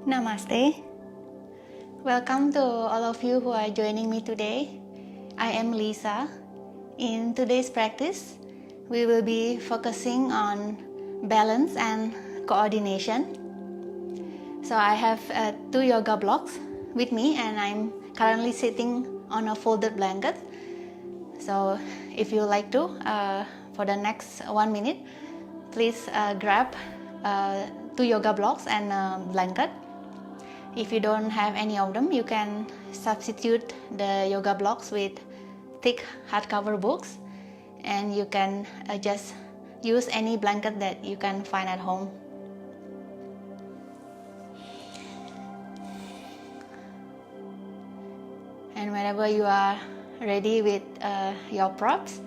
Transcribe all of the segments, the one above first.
Namaste. Welcome to all of you who are joining me today. I am Lisa. In today's practice, we will be focusing on balance and coordination. So I have 2 yoga blocks with me, and I'm currently sitting on a folded blanket. So if you like to, for the next 1 minute, please grab 2 yoga blocks and a blanket. If you don't have any of them, you can substitute the yoga blocks with thick hardcover books, and you can just use any blanket that you can find at home. And whenever you are ready with your props,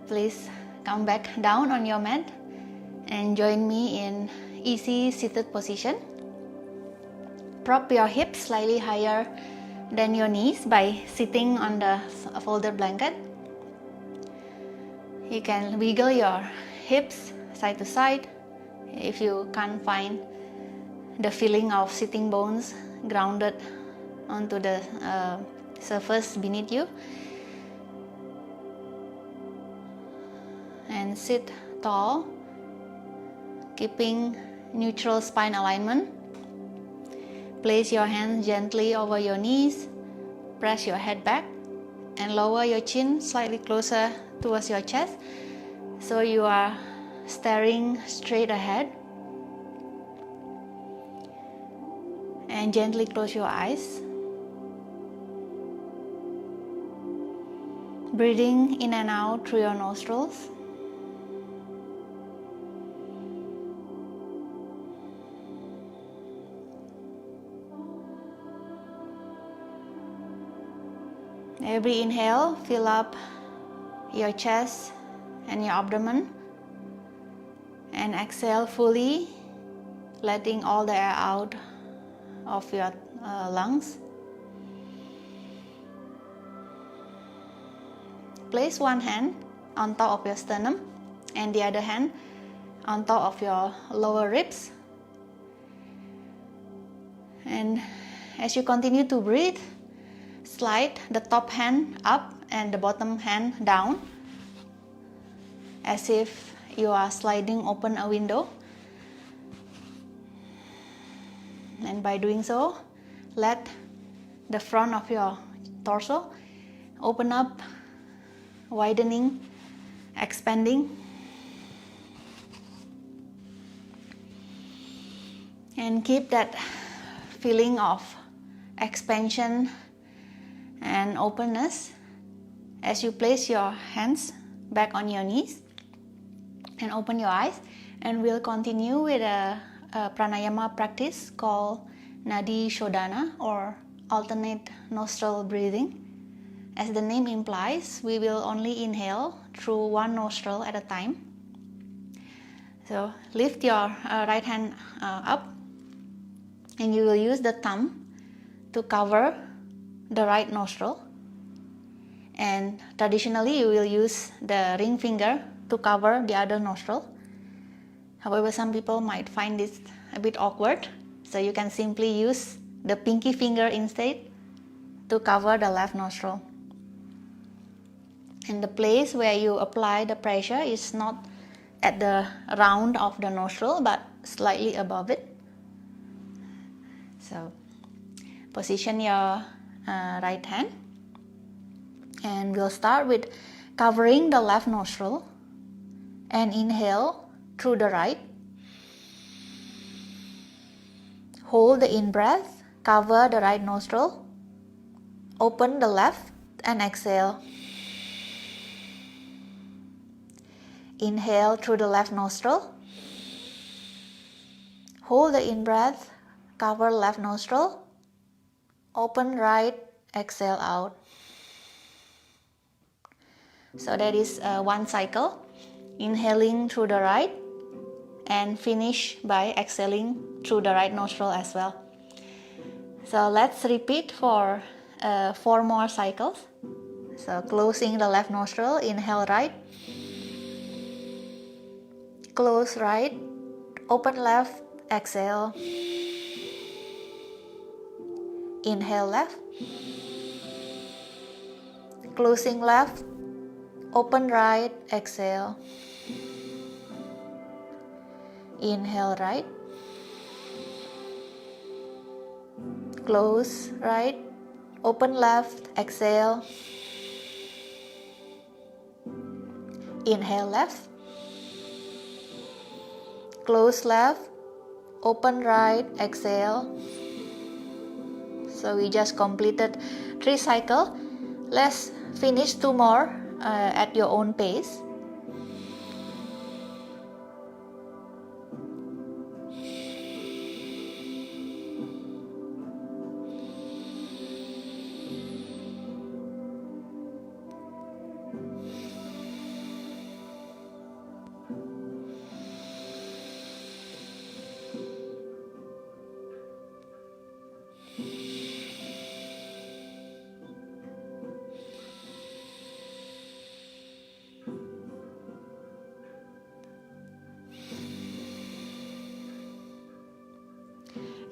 please come back down on your mat and join me in easy seated position. Prop your hips slightly higher than your knees by sitting on the folded blanket. You can wiggle your hips side to side if you can't find the feeling of sitting bones grounded onto the surface beneath you. And sit tall, keeping neutral spine alignment. Place your hands gently over your knees, press your head back, and lower your chin slightly closer towards your chest so you are staring straight ahead. And gently close your eyes. Breathing in and out through your nostrils. Every inhale, fill up your chest and your abdomen, and exhale fully, letting all the air out of your lungs. Place one hand on top of your sternum and the other hand on top of your lower ribs. And as you continue to breathe, slide the top hand up and the bottom hand down, as if you are sliding open a window. And by doing so, let the front of your torso open up, widening, expanding. And keep that feeling of expansion and openness as you place your hands back on your knees and open your eyes. And we'll continue with a pranayama practice called Nadi Shodhana, or alternate nostril breathing. As the name implies, we will only inhale through one nostril at a time. So lift your right hand up, and you will use the thumb to cover the right nostril, and traditionally you will use the ring finger to cover the other nostril. However, some people might find this a bit awkward, so you can simply use the pinky finger instead to cover the left nostril. And the place where you apply the pressure is not at the round of the nostril, but slightly above it. So position your right hand, and we'll start with covering the left nostril and inhale through the right. Hold the in-breath, cover the right nostril, open the left, and exhale. Inhale through the left nostril, hold the in-breath, cover left nostril, open right, exhale out. So that is one cycle, inhaling through the right and finish by exhaling through the right nostril as well. So let's repeat for 4 more cycles. So closing the left nostril, inhale right, close right, open left, exhale. Inhale left. Closing left. Open right. Exhale. Inhale right. Close right. Open left. Exhale. Inhale left. Close left. Open right. Exhale. So we just completed 3 cycles. Let's finish 2 more at your own pace.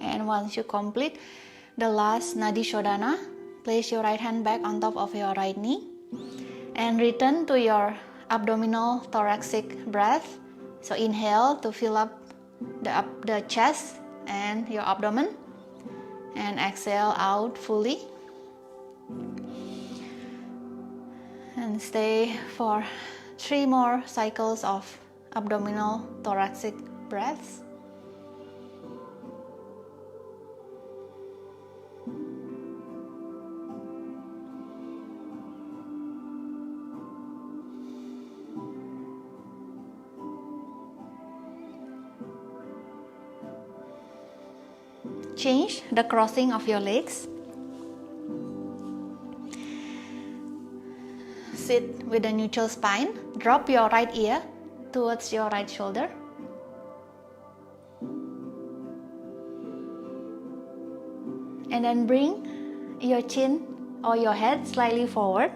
And once you complete the last Nadi Shodhana, place your right hand back on top of your right knee and return to your abdominal thoracic breath. So inhale to fill up the chest and your abdomen, and exhale out fully. And stay for 3 more cycles of abdominal thoracic breaths. Change the crossing of your legs. Sit with a neutral spine. Drop your right ear towards your right shoulder. And then bring your chin or your head slightly forward.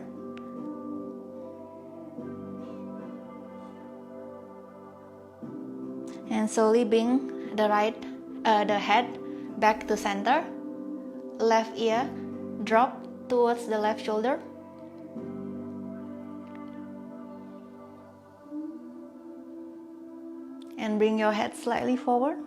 And slowly bring the head back to center. Left ear drop towards the left shoulder. And bring your head slightly forward.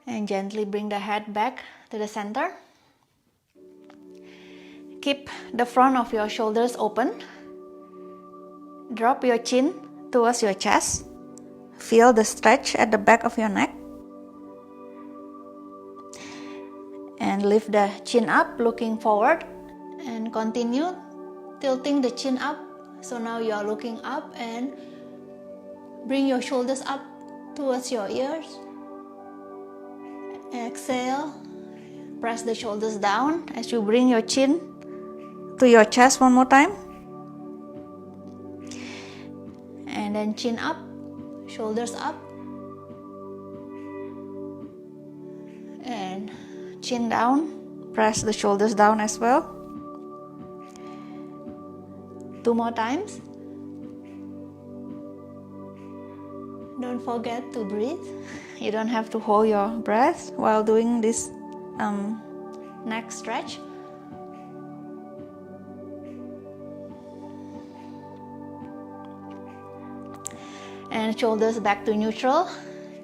And gently bring the head back to the center. Keep the front of your shoulders open. Drop your chin towards your chest. Feel the stretch at the back of your neck. And lift the chin up, looking forward. And continue tilting the chin up. So now you are looking up, and bring your shoulders up towards your ears. Exhale. Press the shoulders down as you bring your chin to your chest one more time. And then chin up, shoulders up. And chin down. Press the shoulders down as well. 2 more times. Don't forget to breathe. You don't have to hold your breath while doing this neck stretch. And shoulders back to neutral.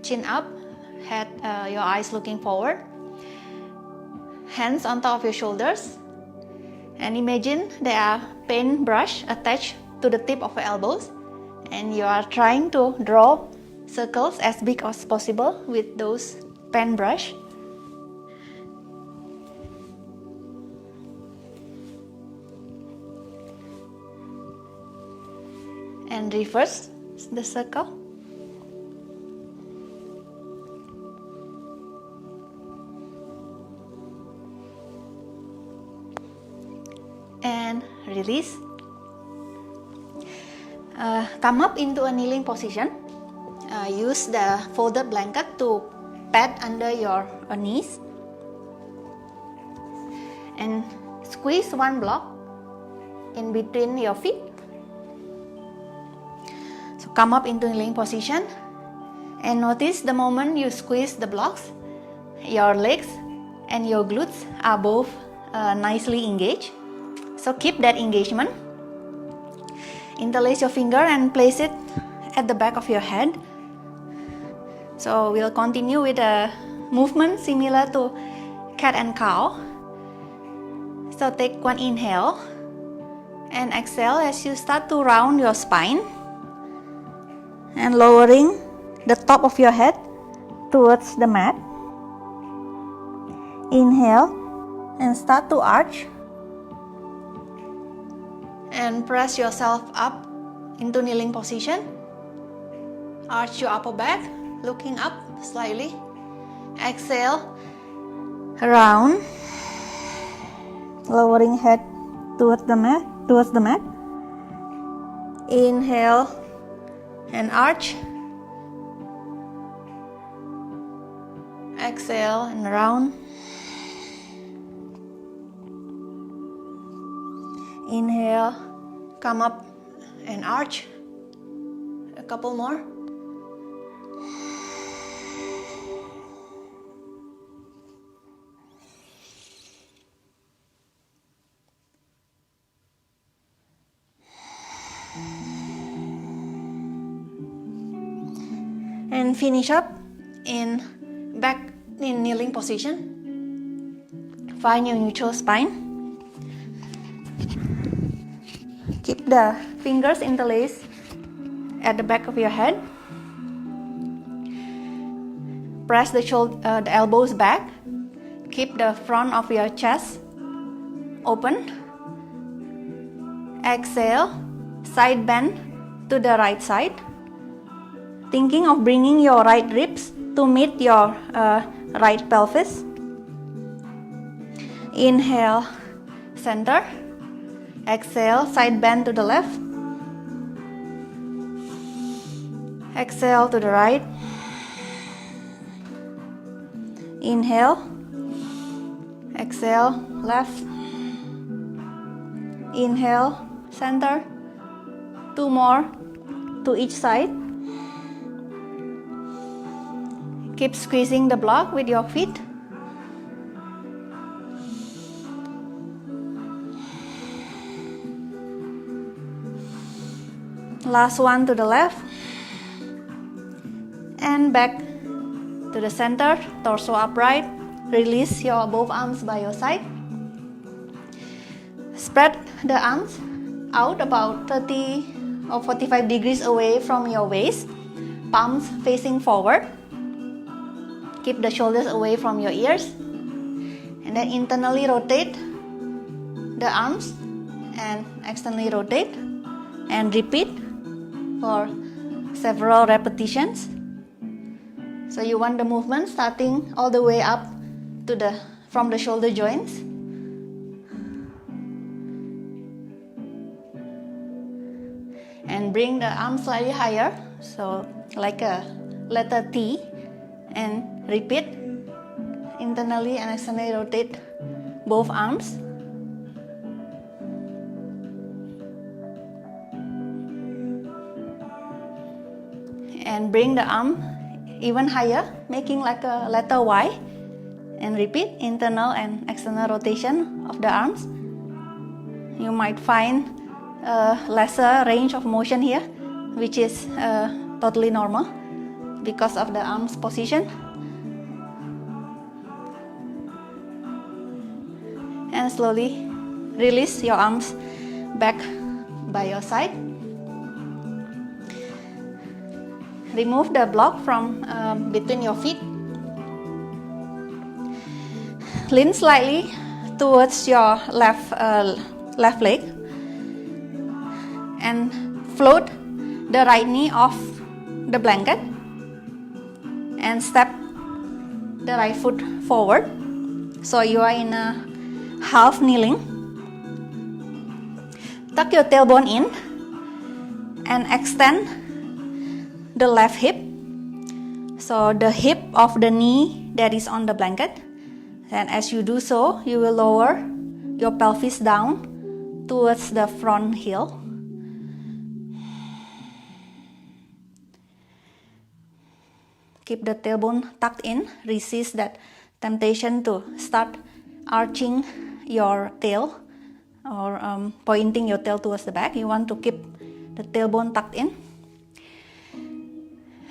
Chin up, head, your eyes looking forward. Hands on top of your shoulders. And imagine there are pen brush attached to the tip of your elbows, and you are trying to draw circles as big as possible with those pen brush. And reverse the circle. And release. Come up into a kneeling position. Use the folded blanket to pad under your knees. And squeeze one block in between your feet. So come up into kneeling position. And notice the moment you squeeze the blocks, your legs and your glutes are both nicely engaged. So keep that engagement. Interlace your finger and place it at the back of your head. So we'll continue with a movement similar to cat and cow. So take one inhale and exhale as you start to round your spine and lowering the top of your head towards the mat. Inhale and start to arch and press yourself up into kneeling position. Arch your upper back, looking up slightly. Exhale, round, lowering head towards the mat. Inhale and arch. Exhale and round. Inhale, come up and arch. A couple more. And finish up back in kneeling position. Find your neutral spine. Keep the fingers interlaced at the back of your head. Press the elbows back. Keep the front of your chest open. Exhale, side bend to the right side. Thinking of bringing your right ribs to meet your right pelvis. Inhale, center. Exhale, side bend to the left. Exhale to the right. Inhale. Exhale, left. Inhale, center. 2 more to each side. Keep squeezing the block with your feet. Last one to the left. And back to the center, torso upright. Release your both arms by your side. Spread the arms out about 30 or 45 degrees away from your waist. Palms facing forward. Keep the shoulders away from your ears. And then internally rotate the arms and externally rotate. And repeat for several repetitions. So you want the movement starting all the way up to from the shoulder joints. And bring the arms slightly higher, so like a letter T, and repeat internally and externally rotate both arms. And bring the arm even higher, making like a letter Y, and repeat internal and external rotation of the arms. You might find a lesser range of motion here, which is totally normal because of the arms position. And slowly release your arms back by your side. Remove the block from between your feet. Lean slightly towards your left leg and float the right knee off the blanket and step the right foot forward. So you are in a half kneeling. Tuck your tailbone in and extend the left hip. So the hip of the knee that is on the blanket. And as you do so, you will lower your pelvis down towards the front heel. Keep the tailbone tucked in. Resist that temptation to start arching your tail or pointing your tail towards the back. You want to keep the tailbone tucked in.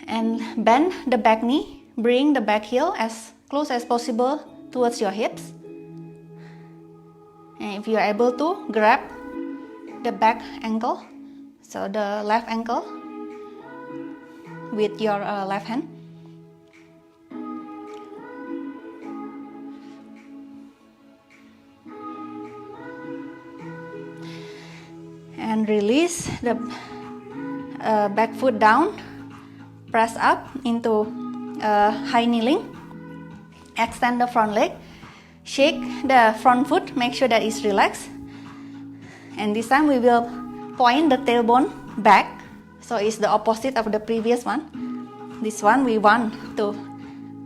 And bend the back knee. Bring the back heel as close as possible towards your hips. And if you are able to, grab the back ankle, so the left ankle, with your left hand. And release the back foot down. Press up into high kneeling. Extend the front leg. Shake the front foot. Make sure that it's relaxed. And this time we will point the tailbone back. So it's the opposite of the previous one. This one we want to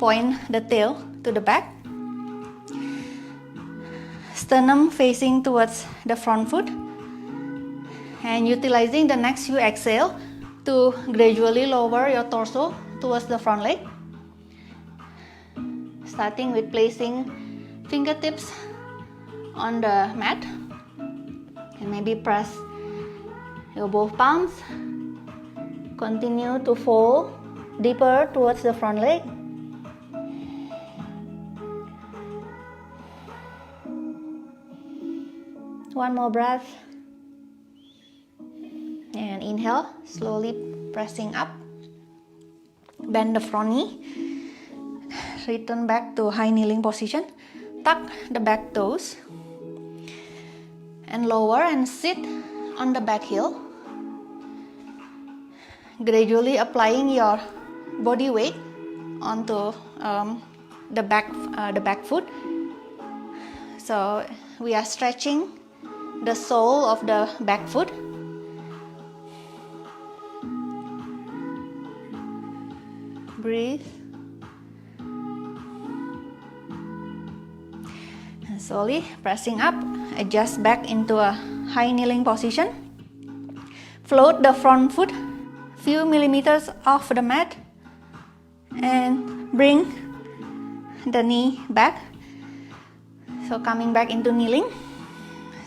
point the tail to the back. Sternum facing towards the front foot. And utilizing the next few exhale to gradually lower your torso towards the front leg. Starting with placing fingertips on the mat. And maybe press your both palms. Continue to fold deeper towards the front leg. One more breath. And inhale, slowly pressing up. Bend the front knee. Return back to high kneeling position. Tuck the back toes. And lower and sit on the back heel. Gradually applying your body weight onto the back foot. So we are stretching the sole of the back foot. Breathe. And slowly pressing up, adjust back into a high kneeling position. Float the front foot few millimeters off the mat and bring the knee back. So coming back into kneeling.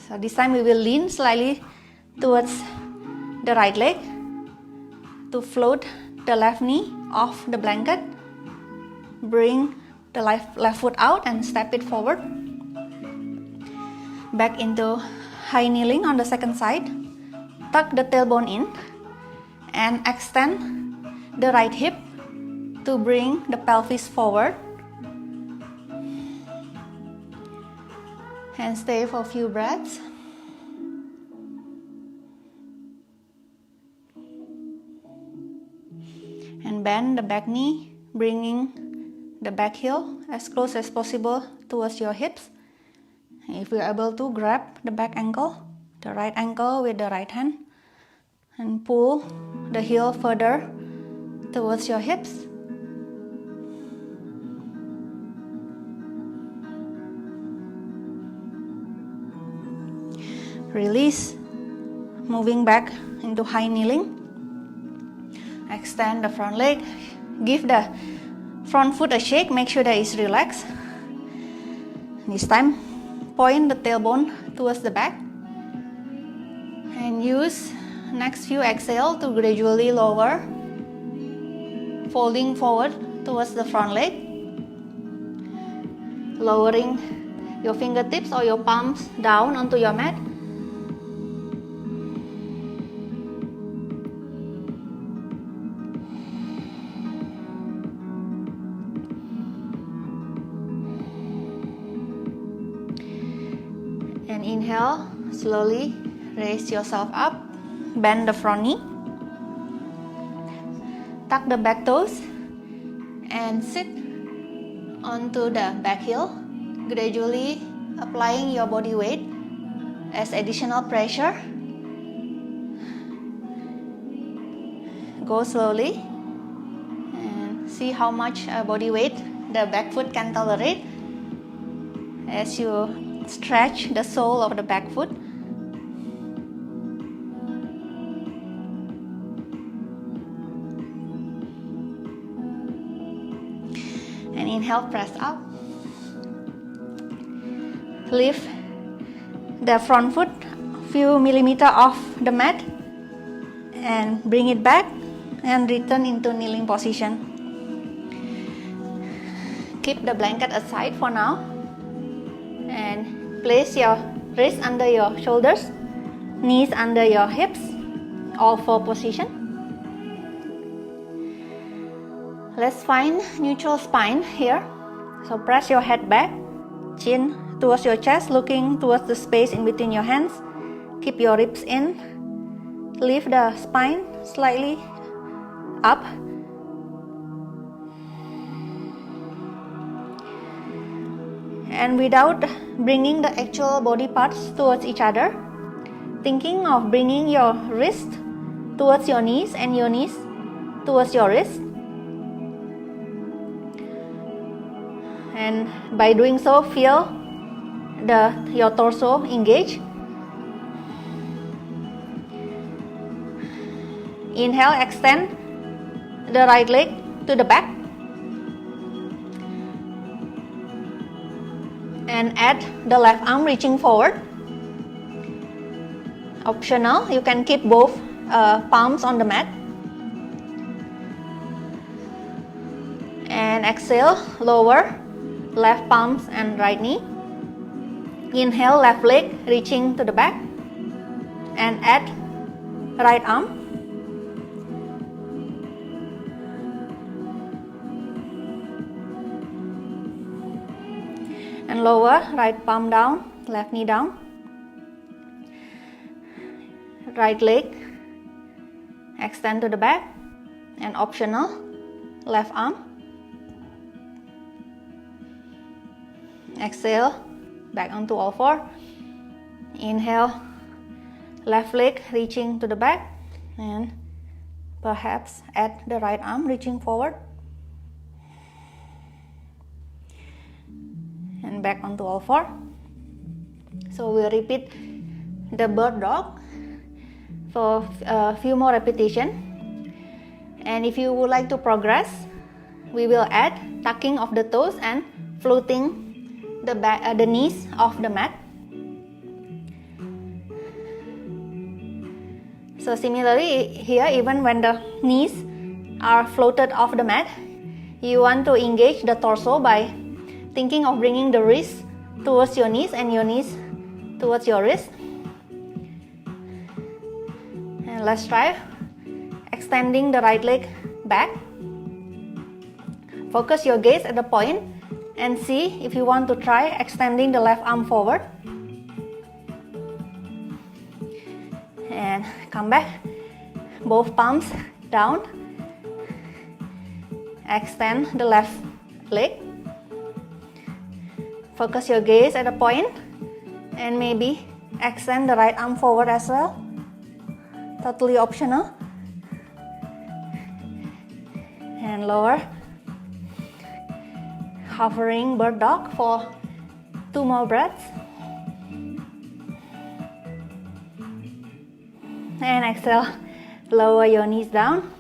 So this time we will lean slightly towards the right leg to float the left knee off the blanket. Bring the left foot out and step it forward. Back into high kneeling on the second side. Tuck the tailbone in and extend the right hip to bring the pelvis forward. And stay for a few breaths. And bend the back knee, bringing the back heel as close as possible towards your hips. If you're able to, grab the back ankle, the right ankle with the right hand, and pull the heel further towards your hips. Release, moving back into high kneeling. Extend the front leg. Give the front foot a shake. Make sure that it's relaxed. This time, point the tailbone towards the back. And use next few exhale to gradually lower, folding forward towards the front leg. Lowering your fingertips or your palms down onto your mat. And inhale, slowly raise yourself up, bend the front knee, tuck the back toes, and sit onto the back heel, gradually applying your body weight as additional pressure. Go slowly and see how much body weight the back foot can tolerate as you stretch the sole of the back foot. And inhale, press up. Lift the front foot few millimeters off the mat and bring it back and return into kneeling position. Keep the blanket aside for now and place your wrists under your shoulders, knees under your hips, all four position. Let's find neutral spine here. So press your head back, chin towards your chest, looking towards the space in between your hands. Keep your ribs in. Lift the spine slightly up. And without bringing the actual body parts towards each other, thinking of bringing your wrist towards your knees and your knees towards your wrist. And by doing so, feel your torso engage. Inhale, extend the right leg to the back. And add the left arm reaching forward. Optional, you can keep both palms on the mat. And exhale, lower left palms and right knee. Inhale, left leg reaching to the back. And add right arm. And lower right palm down, left knee down. Right leg extend to the back. And optional, left arm. Exhale, back onto all four. Inhale, left leg reaching to the back. And perhaps add the right arm reaching forward. And back onto all four. So we'll repeat the bird dog for a few more repetitions. And if you would like to progress, we will add tucking of the toes and floating the knees off the mat. So similarly here, even when the knees are floated off the mat, you want to engage the torso by thinking of bringing the wrist towards your knees and your knees towards your wrist. And let's try extending the right leg back. Focus your gaze at the point and see if you want to try extending the left arm forward. And come back, both palms down. Extend the left leg. Focus your gaze at the point and maybe extend the right arm forward as well. Totally optional. And lower. Hovering bird dog for 2 more breaths. And exhale, lower your knees down.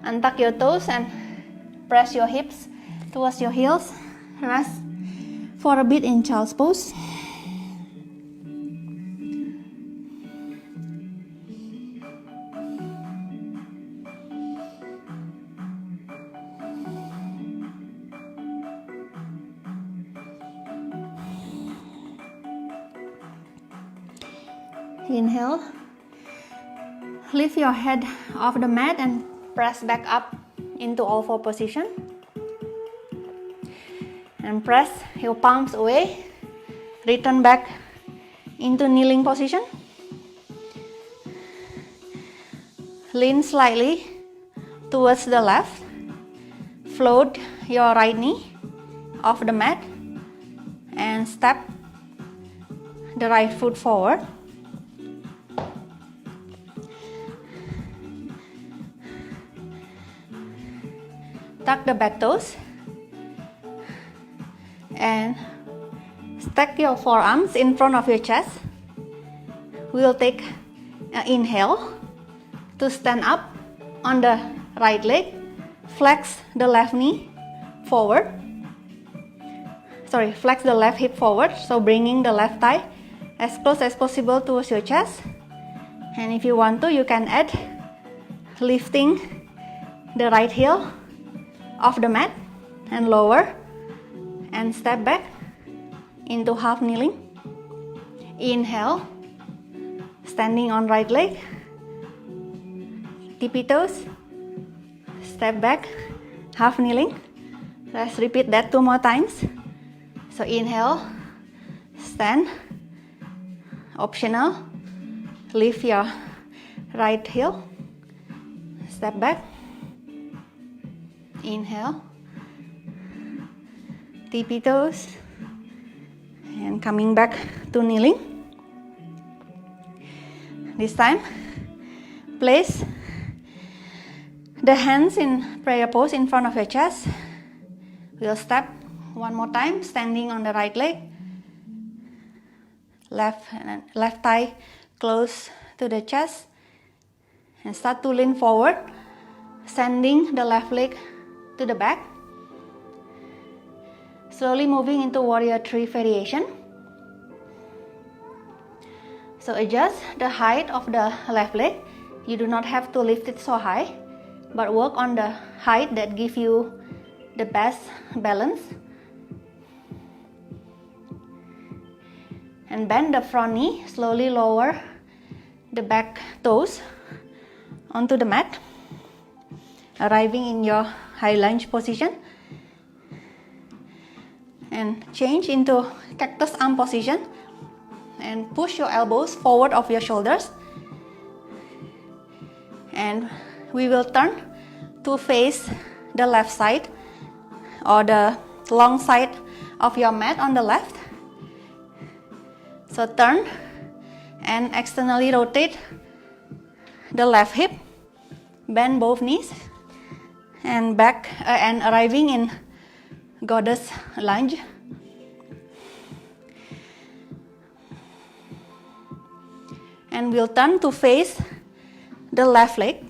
Untuck your toes and press your hips towards your heels. Rest for a bit in child's pose. Inhale. Lift your head off the mat and press back up into all four position. And press your palms away. Return back into kneeling position. Lean slightly towards the left. Float your right knee off the mat and step the right foot forward. Tuck the back toes and stack your forearms in front of your chest. We'll take an inhale to stand up on the right leg. Flex the left knee forward. flex the left hip forward, so bringing the left thigh as close as possible towards your chest. And if you want to, you can add lifting the right heel off the mat and lower and step back into half kneeling. Inhale, standing on right leg, tippy toes, step back, half kneeling. Let's repeat that 2 more times. So inhale, stand, optional, lift your right heel, step back, inhale, tippy toes, and coming back to kneeling. This time, place the hands in prayer pose in front of your chest. We'll step 1 more time, standing on the right leg, left thigh close to the chest, and start to lean forward, sending the left leg to the back. Slowly moving into warrior 3 variation. So adjust the height of the left leg. You do not have to lift it so high, but work on the height that gives you the best balance. And bend the front knee, slowly lower the back toes onto the mat, arriving in your high lunge position. And change into cactus arm position and push your elbows forward of your shoulders. And we will turn to face the left side or the long side of your mat on the left. So turn and externally rotate the left hip, bend both knees, and back and arriving in goddess lunge. And we'll turn to face the left leg.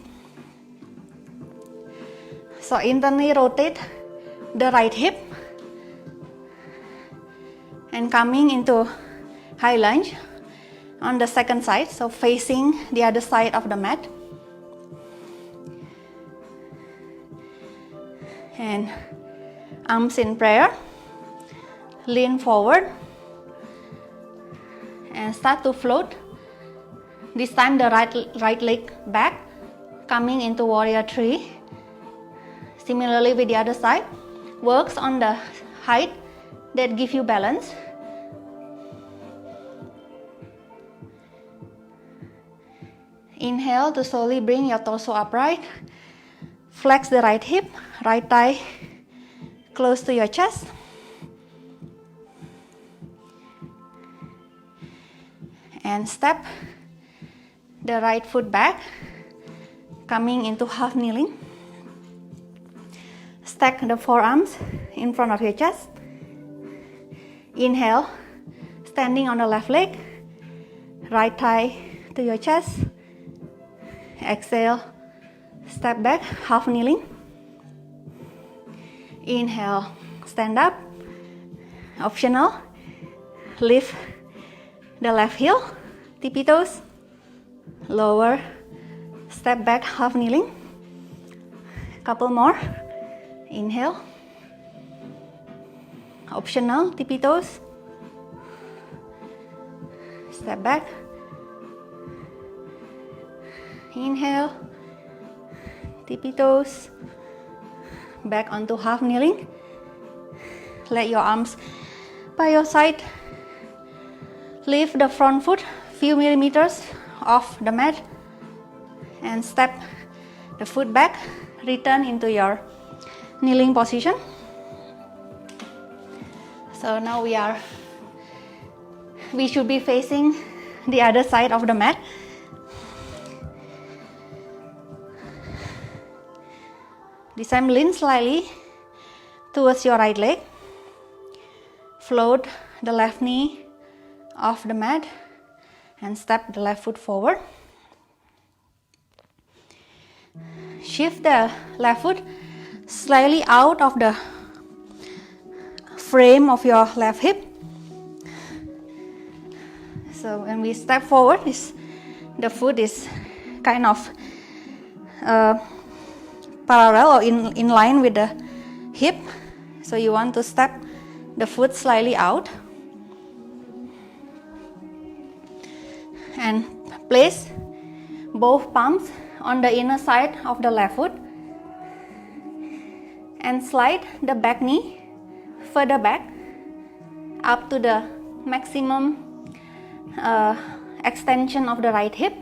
So internally rotate the right hip and coming into high lunge on the second side, so facing the other side of the mat. And arms in prayer, lean forward and start to float. This time the right leg back, coming into warrior 3. Similarly with the other side, works on the height that gives you balance. Inhale to slowly bring your torso upright. Flex the right hip, right thigh close to your chest. And step the right foot back, coming into half kneeling. Stack the forearms in front of your chest. Inhale, standing on the left leg, right thigh to your chest. Exhale, step back, half kneeling. Inhale, stand up. Optional, lift the left heel, tippy toes, lower, step back, half kneeling. Couple more. Inhale, optional, tippy toes, step back. Inhale, tippy toes, back onto half kneeling. Let your arms by your side. Lift the front foot few millimeters off the mat and step the foot back. Return into your kneeling position. So now we should be facing the other side of the mat. This time lean slightly towards your right leg. Float the left knee off the mat and step the left foot forward. Shift the left foot slightly out of the frame of your left hip. So when we step forward, the foot is kind of parallel or in line with the hip. So you want to step the foot slightly out and place both palms on the inner side of the left foot and slide the back knee further back up to the maximum extension of the right hip.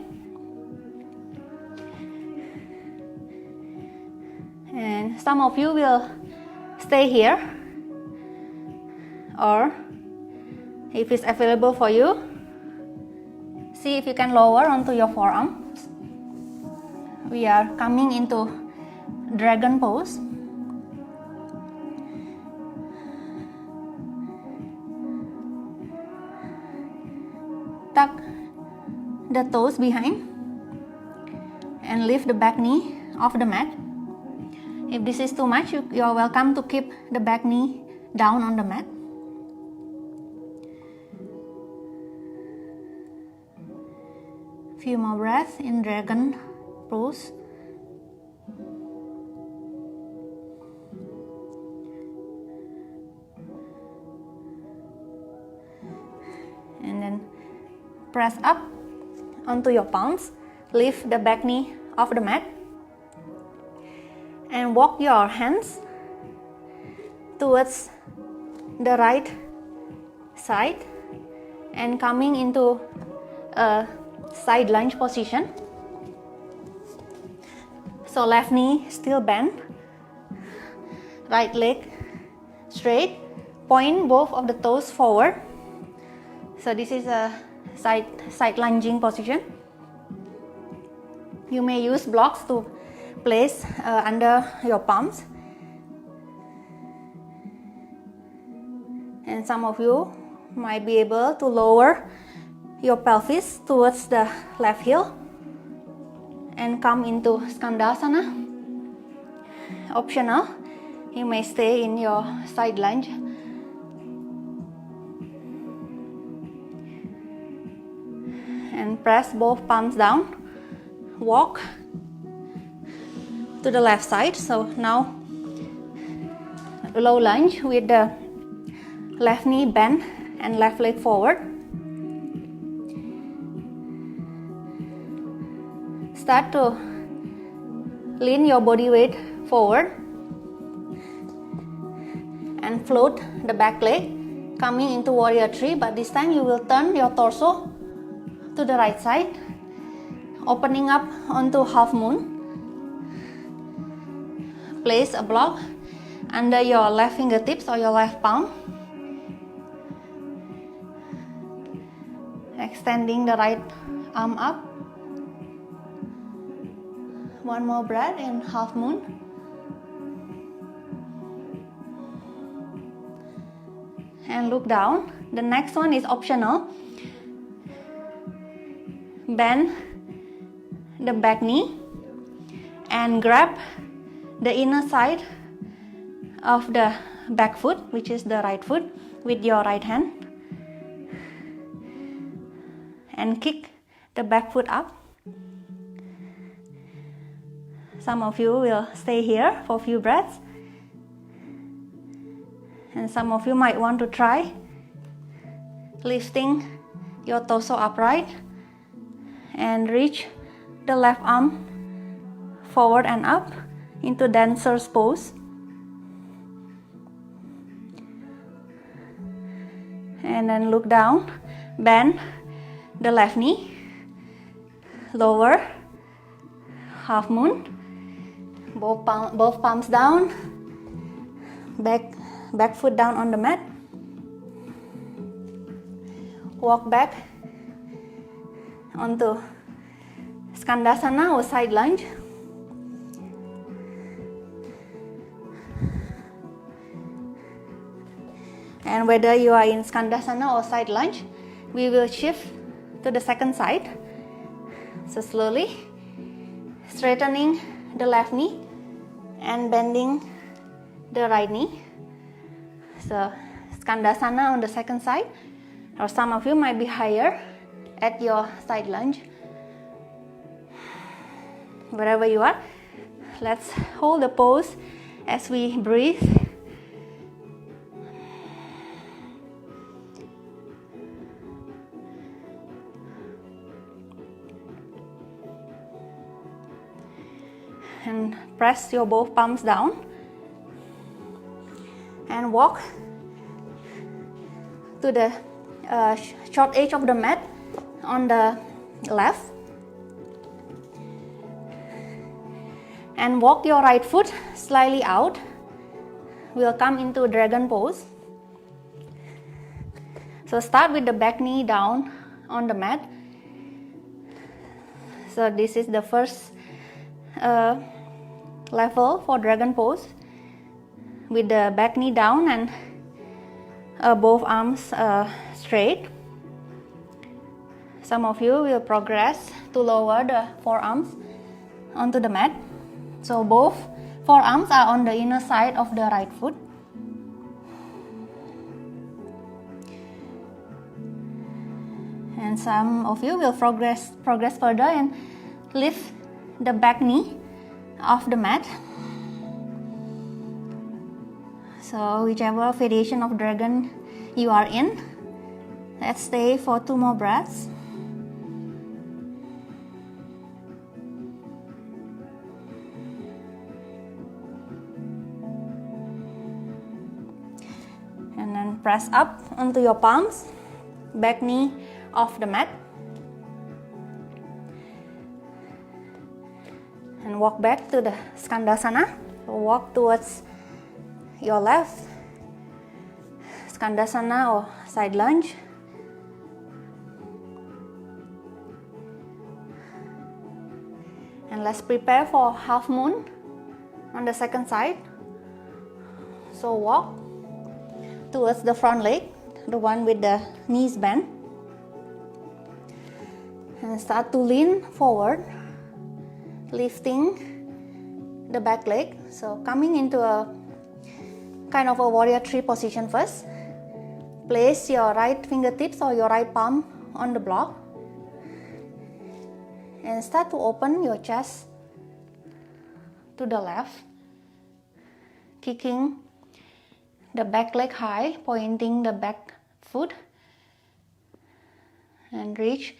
And some of you will stay here, or if it's available for you, see if you can lower onto your forearms. We are coming into dragon pose. Tuck the toes behind and lift the back knee off the mat. If this is too much, you are welcome to keep the back knee down on the mat. Few more breaths in dragon pose. And then press up onto your palms, lift the back knee off the mat, and walk your hands towards the right side and coming into a side lunge position. So left knee still bent, right leg straight, point both of the toes forward. So this is a side lunging position. You may use blocks to place under your palms. And some of you might be able to lower your pelvis towards the left heel and come into Skandasana. Optional, you may stay in your side lunge. And press both palms down. Walk to the left side. So now low lunge with the left knee bent and left leg forward. Start to lean your body weight forward and float the back leg, coming into warrior 3, but this time you will turn your torso to the right side, opening up onto half moon. Place a block under your left fingertips or your left palm, extending the right arm up. One more breath in half moon. And look down. The next one is optional. Bend the back knee and grab the inner side of the back foot, which is the right foot, with your right hand and kick the back foot up. Some of you will stay here for a few breaths, and some of you might want to try lifting your torso upright and reach the left arm forward and up into dancer's pose. And then look down, bend the left knee, lower, half moon, both palms down, back foot down on the mat. Walk back onto Skandasana or side lunge. And whether you are in Skandasana or side lunge, we will shift to the second side. So slowly straightening the left knee and bending the right knee. So Skandasana on the second side, or some of you might be higher at your side lunge. Wherever you are, let's hold the pose as we breathe. And press your both palms down and walk to the short edge of the mat on the left, and walk your right foot slightly out. We'll come into dragon pose. So start with the back knee down on the mat. So this is the first level for dragon pose, with the back knee down and both arms straight. Some of you will progress to lower the forearms onto the mat. So both forearms are on the inner side of the right foot. And some of you will progress further and lift the back knee off the mat. So whichever variation of dragon you are in, let's stay for 2 more breaths. And then press up onto your palms, back knee off the mat. And walk back to the Skandasana. So walk towards your left, Skandasana or side lunge. And let's prepare for half moon on the second side. So walk towards the front leg, the one with the knees bent, and start to lean forward, lifting the back leg. So coming into a kind of a warrior 3 position first. Place your right fingertips or your right palm on the block and start to open your chest to the left, kicking the back leg high, pointing the back foot, and reach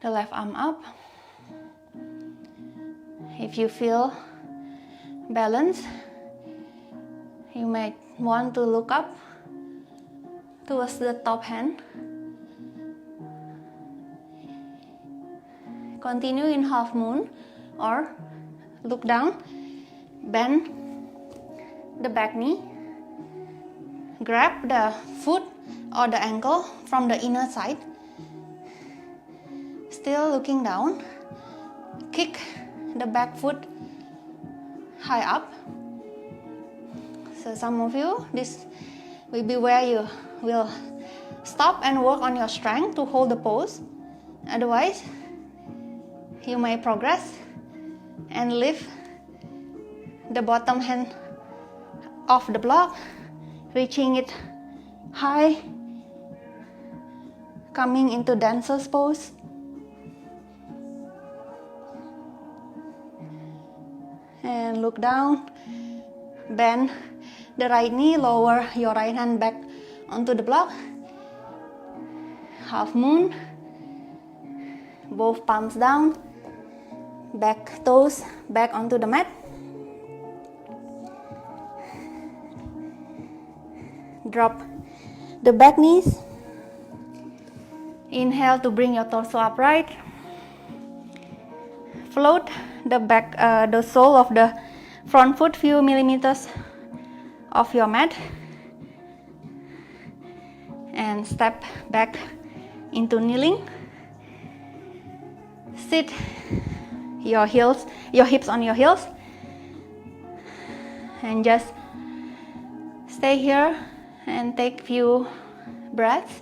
the left arm up. If you feel balanced, you might want to look up towards the top hand. Continue in half moon or look down, bend the back knee, grab the foot or the ankle from the inner side, still looking down, kick the back foot high up. So some of you, this will be where you will stop and work on your strength to hold the pose. Otherwise, you may progress and lift the bottom hand off the block, reaching it high, coming into dancer's pose. And look down, bend the right knee, lower your right hand back onto the block. Half moon, both palms down, back toes back onto the mat. Drop the back knees. Inhale to bring your torso upright. Float the sole of the front foot few millimeters off your mat, and step back into kneeling. Sit your hips on your heels, and just stay here and take few breaths.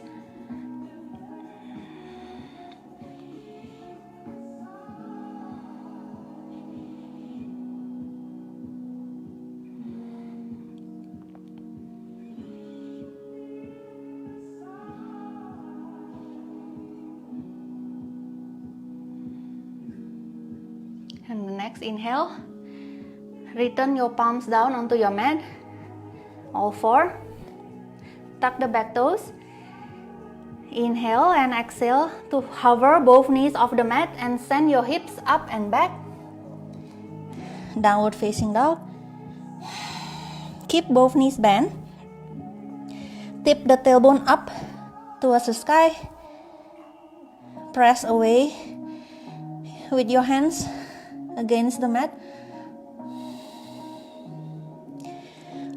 Next, inhale. Return your palms down onto your mat. All four. Tuck the back toes. Inhale and exhale to hover both knees off the mat and send your hips up and back. Downward facing dog. Keep both knees bent. Tip the tailbone up towards the sky. Press away with your hands against the mat.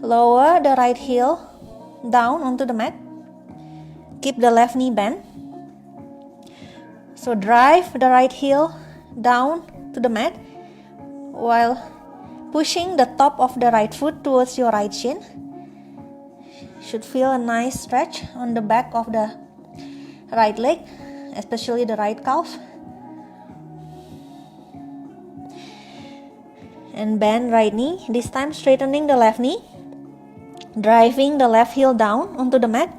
Lower the right heel down onto the mat. Keep the left knee bent. So drive the right heel down to the mat while pushing the top of the right foot towards your right shin. Should feel a nice stretch on the back of the right leg, especially the right calf. And bend right knee, this time straightening the left knee, driving the left heel down onto the mat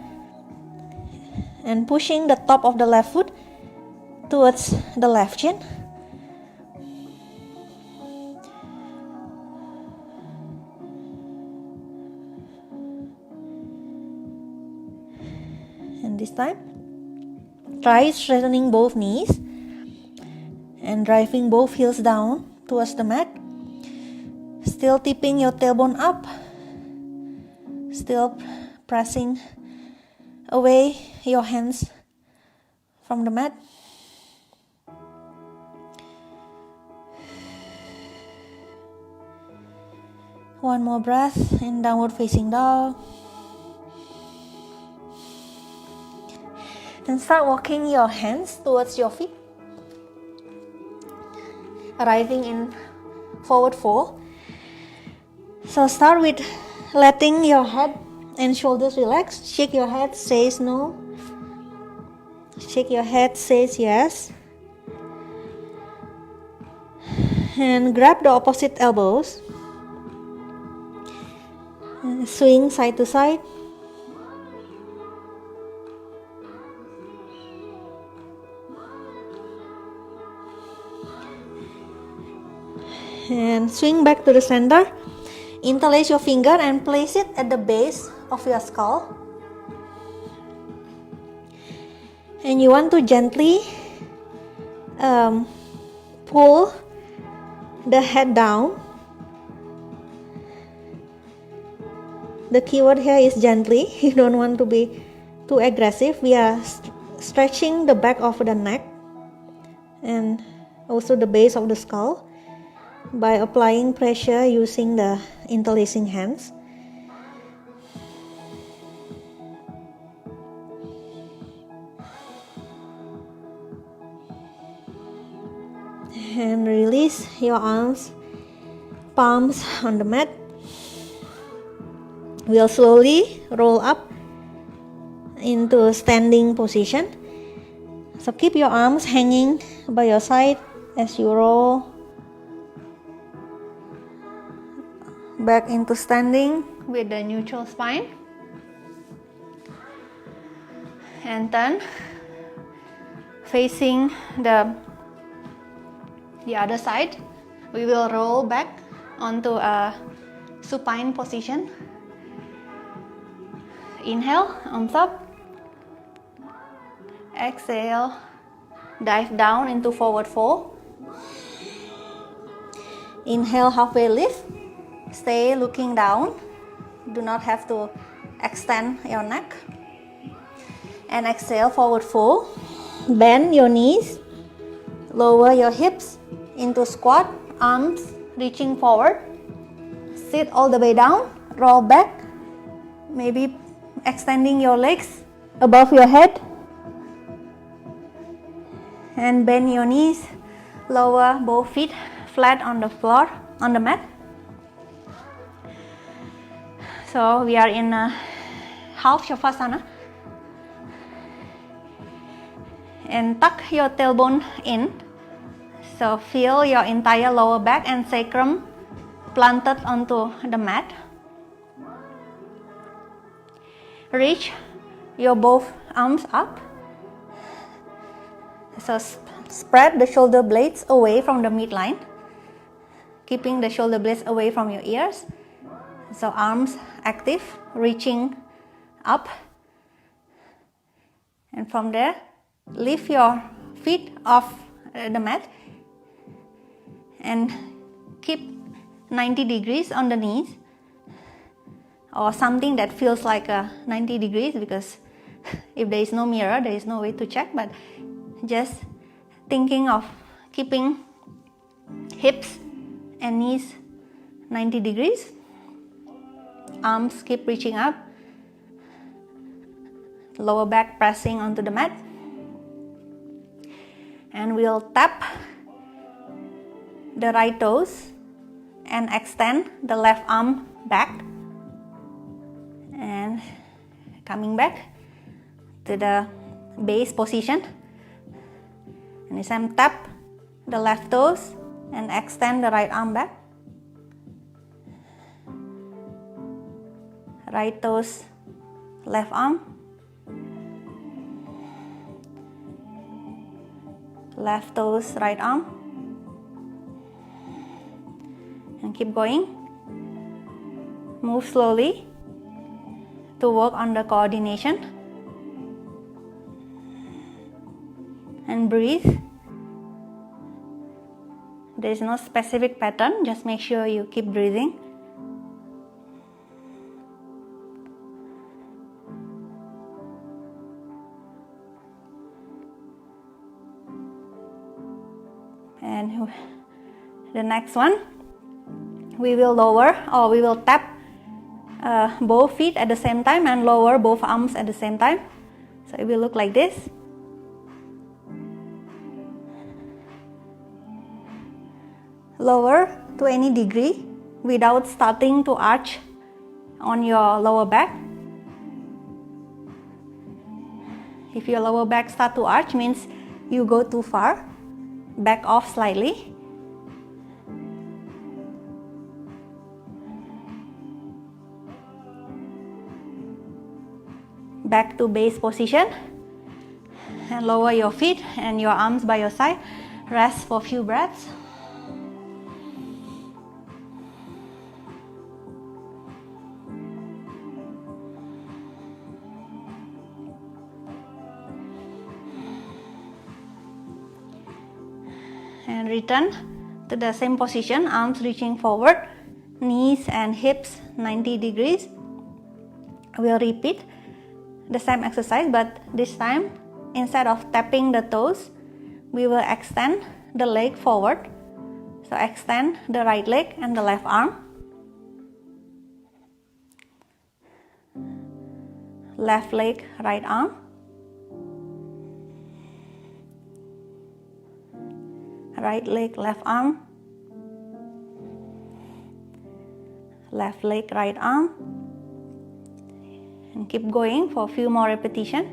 and pushing the top of the left foot towards the left shin. And this time, try straightening both knees and driving both heels down towards the mat. Still tipping your tailbone up. Still pressing away your hands from the mat. One more breath in downward facing dog. And start walking your hands towards your feet. Arriving in forward fold. So start with letting your head and shoulders relax. Shake your head, says no. Shake your head, says yes. And grab the opposite elbows. And swing side to side. And swing back to the center. Interlace your finger and place it at the base of your skull. And you want to gently pull the head down. The keyword here is gently. You don't want to be too aggressive. We are stretching the back of the neck and also the base of the skull by applying pressure using the interlacing hands. And release your arms, palms on the mat. We'll slowly roll up into standing position. So keep your arms hanging by your side as you roll back into standing with the neutral spine. And turn facing the other side. We will roll back onto a supine position. Inhale, arms up. Exhale, dive down into forward fold. Inhale, halfway lift. Stay looking down. Do not have to extend your neck. And exhale, forward fold. Bend your knees. Lower your hips into squat. Arms reaching forward. Sit all the way down. Roll back. Maybe extending your legs above your head. And bend your knees. Lower both feet flat on the floor, on the mat. So we are in a half shavasana. And tuck your tailbone in. So feel your entire lower back and sacrum planted onto the mat. Reach your both arms up. So spread the shoulder blades away from the midline. keeping the shoulder blades away from your ears. So arms active, reaching up. And from there, lift your feet off the mat and keep 90 degrees on the knees, or something that feels like 90 degrees, because if there is no mirror, there is no way to check, but just thinking of keeping hips and knees 90 degrees. Arms keep reaching up, lower back pressing onto the mat, and we'll tap the right toes and extend the left arm back, and coming back to the base position. And this time tap the left toes and extend the right arm back. Right toes, left arm, left toes, right arm, and keep going. Move slowly to work on the coordination, and breathe. There is no specific pattern, just make sure you keep breathing. And the next one, we will lower, or we will tap both feet at the same time and lower both arms at the same time. So it will look like this. Lower to any degree without starting to arch on your lower back. If your lower back start to arch, means you go too far. Back off slightly. Back to base position, and lower your feet and your arms by your side. Rest for a few breaths. And return to the same position, arms reaching forward, knees and hips 90 degrees. We'll repeat the same exercise, but this time, instead of tapping the toes, we will extend the leg forward. So extend the right leg and the left arm. Left leg, right arm. Right leg, left arm. Left leg, right arm. And keep going for a few more repetitions.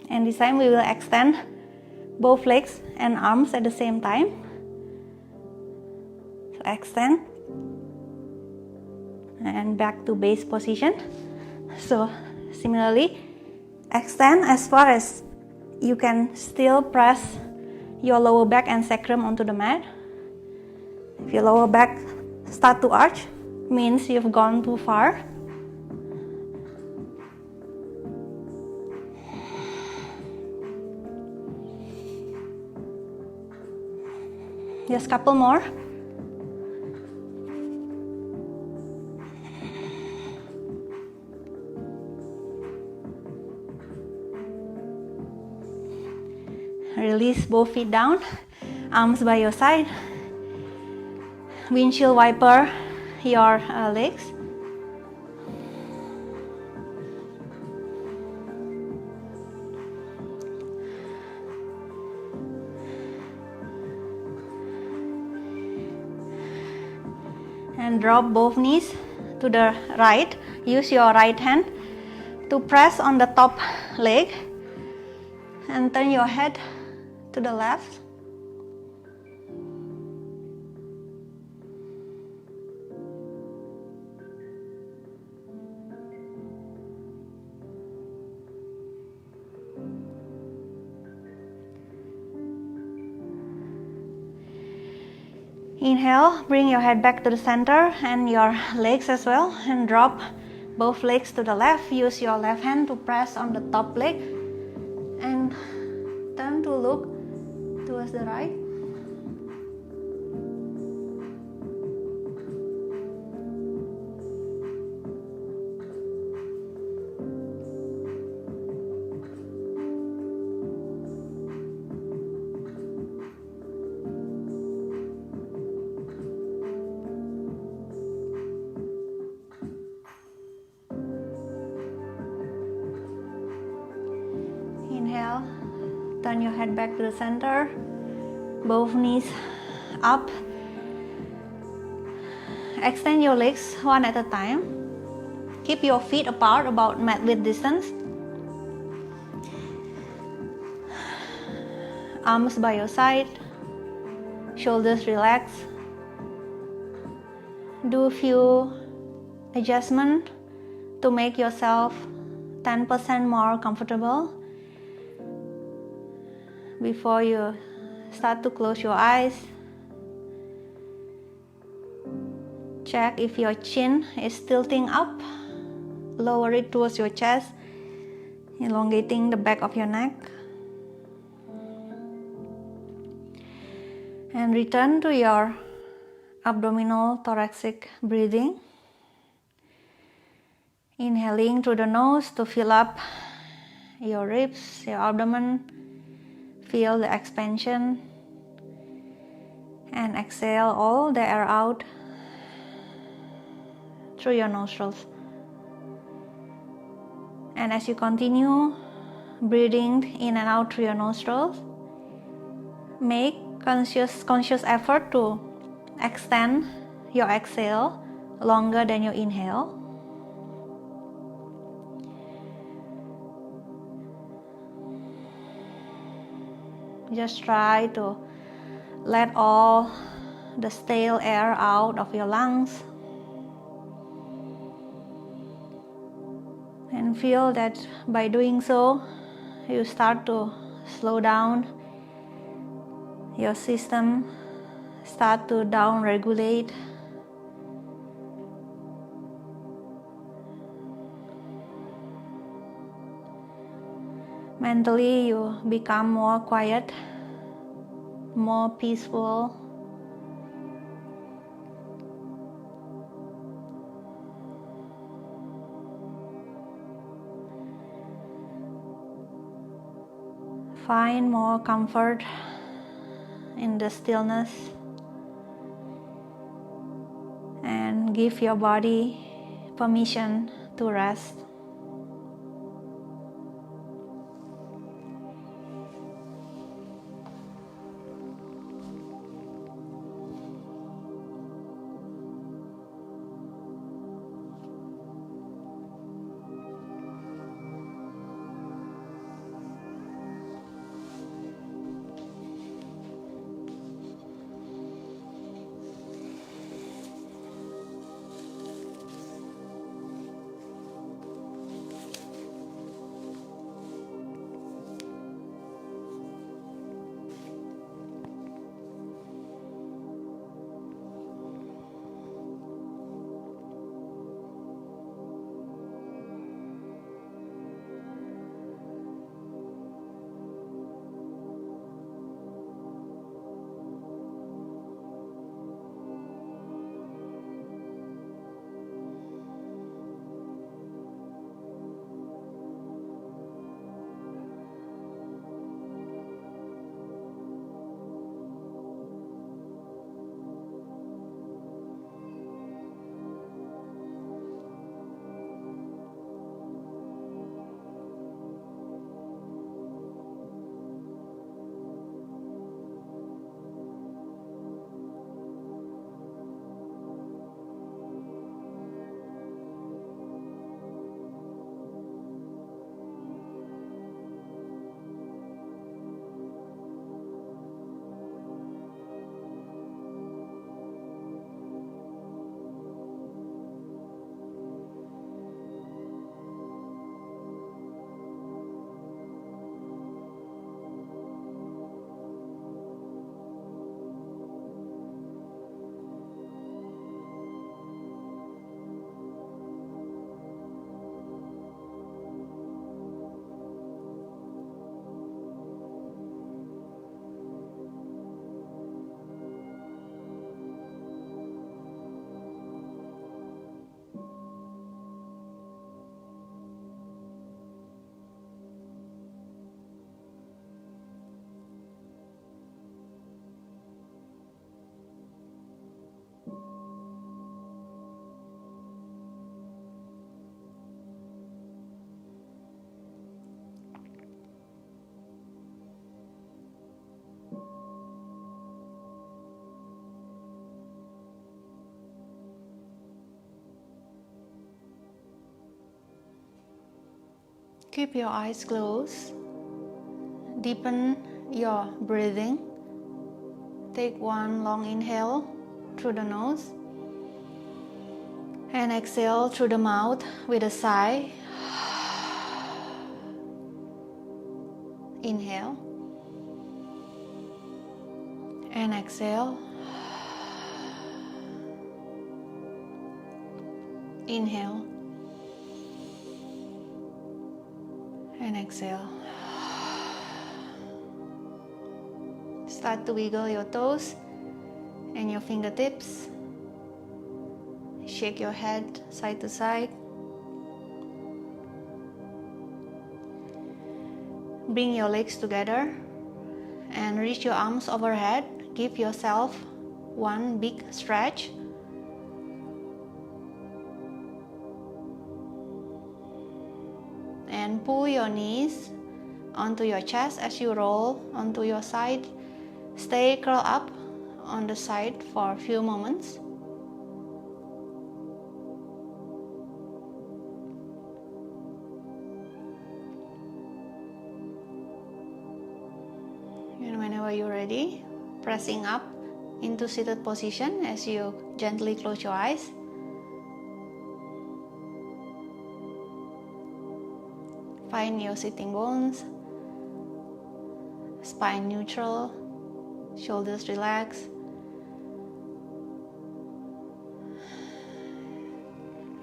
And this time we will extend both legs and arms at the same time. So extend and back to base position. So similarly, extend as far as you can, still press your lower back and sacrum onto the mat. If your lower back start to arch, means you've gone too far. Just a couple more. Release both feet down, arms by your side. Windshield wiper your legs. And drop both knees to the right. Use your right hand to press on the top leg and turn your head to the left. Inhale, bring your head back to the center and your legs as well, and drop both legs to the left. Use your left hand to press on the top leg and turn to look towards the right. Inhale, turn your head back to the center, both knees up. Extend your legs one at a time. Keep your feet apart about mat width distance. Arms by your side, shoulders relaxed. Do a few adjustments to make yourself 10% more comfortable before you start to close your eyes. Check if your chin is tilting up. Lower it towards your chest, elongating the back of your neck. And return to your abdominal thoracic breathing. Inhaling through the nose to fill up your ribs, your abdomen. Feel the expansion. And exhale all the air out through your nostrils. And as you continue breathing in and out through your nostrils, make conscious effort to extend your exhale longer than your inhale. Just try to let all the stale air out of your lungs. And feel that by doing so, you start to slow down your system, start to down-regulate. Mentally, you become more quiet, more peaceful. Find more comfort in the stillness and give your body permission to rest. Keep your eyes closed. Deepen your breathing. Take one long inhale through the nose and exhale through the mouth with a sigh. Inhale and exhale. Inhale and exhale. Start to wiggle your toes and your fingertips. Shake your head side to side. Bring your legs together and reach your arms overhead. Give yourself one big stretch. And pull your knees onto your chest as you roll onto your side. Stay curled up on the side for a few moments. And whenever you're ready, pressing up into seated position as you gently close your eyes. Find your sitting bones, spine neutral, shoulders relaxed.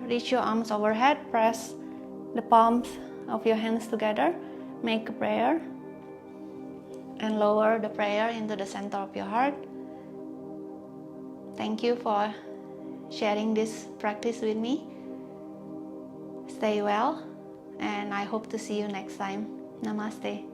Reach your arms overhead, press the palms of your hands together, make a prayer, and lower the prayer into the center of your heart. Thank you for sharing this practice with me. Stay well, and I hope to see you next time. Namaste.